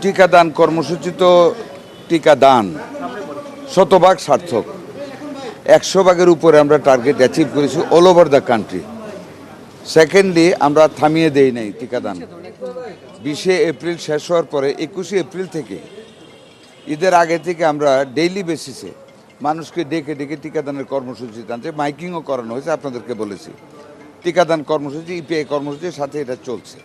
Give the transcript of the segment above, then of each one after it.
টিকাদান কর্মসূচি তো টিকাদান শতভাগ সার্থক, 100 ভাগের উপরে আমরা টার্গেট অ্যাচিভ করেছি all over the country. Secondly, আমরা থামিয়ে দেই নাই টিকাদান। 20 এপ্রিল শেষ হওয়ার পরে 21 এপ্রিল থেকে ঈদের আগে থেকে আমরা ডেইলি বেসিসে মানুষকে ডেকে ডেকে টিকাদানের কর্মসূচি জানতে মাইকিংও করানো হয়েছে। আপনাদেরকে বলেছি টিকাদান কর্মসূচি ইপিআই কর্মসূচির সাথে এটা চলছে।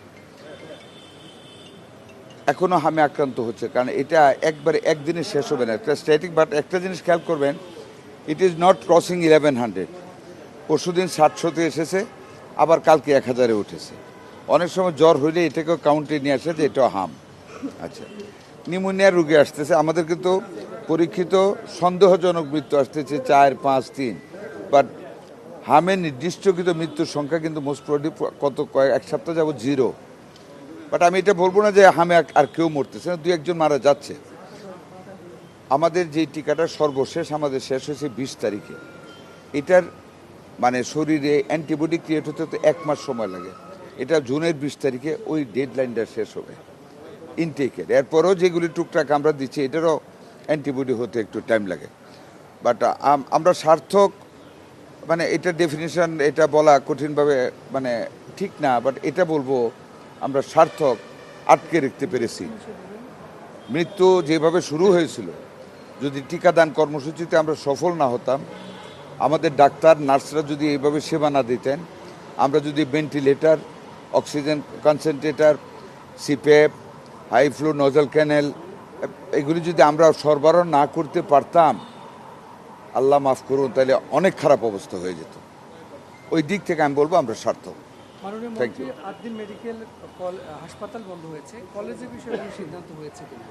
এখনও হামে আক্রান্ত হচ্ছে, কারণ এটা একবারে একদিনে শেষ হবে না, একটা স্ট্যাটিক। বাট একটা জিনিস খেয়াল করবেন, ইট ইজ নট ক্রসিং 1100। পরশুদিন 700-তে এসেছে, আবার কালকে 1000-এ উঠেছে। অনেক সময় জ্বর হইলে এটাকেও কাউন্টে নিয়ে আসে যে এটা হাম। আচ্ছা, নিউমোনিয়ার রোগী আসতেছে, আমাদের কিন্তু পরীক্ষিত সন্দেহজনক মৃত্যু আসতেছে 4, 5, 3। বাট হামে নির্দিষ্টকৃত মৃত্যুর সংখ্যা কিন্তু মোস্ট প্রবলি এক সপ্তাহ যাবত 0। বাট আমি এটা বলবো না যে হামে আর কেউ মরতেছে না, 2-1 জন মারা যাচ্ছে। আমাদের যে টিকাটা সর্বশেষ আমাদের শেষ হয়েছে 20 তারিখে। এটার মানে শরীরে অ্যান্টিবডি ক্রিয়েট হতে তো 1 মাস সময় লাগে। এটা জুনের 20 তারিখে ওই ডেডলাইনটা শেষ হবে ইনটেকের। এরপরও যেগুলি টুকটাক আমরা দিচ্ছি এটারও অ্যান্টিবডি হতে একটু টাইম লাগে। বাট আমরা সার্থক, মানে এটা ডেফিনিশন এটা বলা কঠিনভাবে মানে ঠিক না। বাট এটা বলবো আমরা সার্থক আটকে রাখতে পেরেছি। মৃত্যু যেভাবে শুরু হয়েছিল, যদি টিকাদান কর্মসূচিতে আমরা সফল না হতাম, আমাদের ডাক্তার নার্সরা যদি এইভাবে সেবা না দিতেন, আমরা যদি ventilator, oxygen concentrator, CPAP, high flow nasal cannula এগুলি যদি আমরা সরবরাহ না করতে পারতাম, আল্লাহ মাফ করুন, তাহলে অনেক খারাপ অবস্থা হয়ে যেত। ওই দিক থেকে আমি বলবো আমরা সার্থক। মাননীয় মন্ত্রী, 8 দিন মেডিকেল হাসপাতাল বন্ধ হয়েছে, কলেজের বিষয়ে কোনো সিদ্ধান্ত হয়েছে কিনা?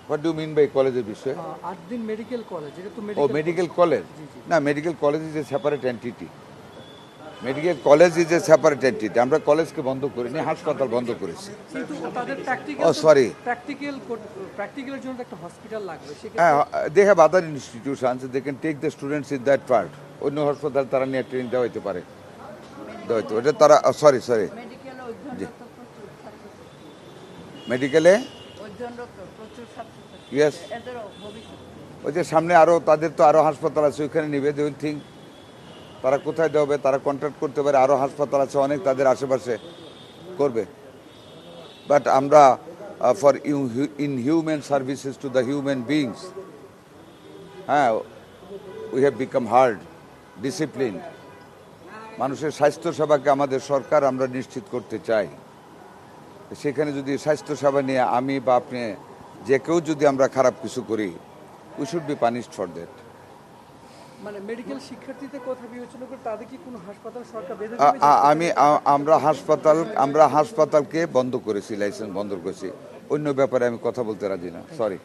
হোয়াট ডু মিন বাই কলেজের বিষয়ে? 8 দিন মেডিকেল কলেজ, এটা তো মেডিকেল কলেজ না, medical college is a separate entity. Medical college is a separate entity. আমরা কলেজকে বন্ধ করিনি, হাসপাতাল বন্ধ করেছি। কিন্তু তাদের প্র্যাকটিক্যালের জন্য একটা হসপিটাল লাগবে। They have other institutions, they can take the students in that part. অন্য হাসপাতাল তারা নিয়ে ট্রেনিং দেওয়া হতে পারে, ওটা তারা সরি মেডিকেলে ইয়েস, ওই যে সামনে আরও তাদের তো আরও হাসপাতাল আছে, ওইখানে নিবে। দে উইল থিঙ্ক তারা কোথায় দেবে, তারা কন্ট্যাক্ট করতে পারে, আরও হাসপাতাল আছে অনেক তাদের আশেপাশে, করবে। বাট আমরা for inhuman services to the human beings, হ্যাঁ, we have become hard discipline. মানুষের স্বাস্থ্যসেবাকে আমাদের সরকার আমরা নিশ্চিত করতে চাই। সেখানে যদি স্বাস্থ্যসেবা নিয়ে আমি বা আপনি যে কেউ যদি আমরা খারাপ কিছু করি, we should be punished for that. মানে মেডিকেল শিক্ষার্থীদের কথা বিবেচনা করে তাদের কি কোনো হাসপাতাল সরকার বেঁধে আমরা হাসপাতালকে বন্ধ করেছি, লাইসেন্স বন্ধ করেছি। অন্য ব্যাপারে আমি কথা বলতে রাজি না, সরি।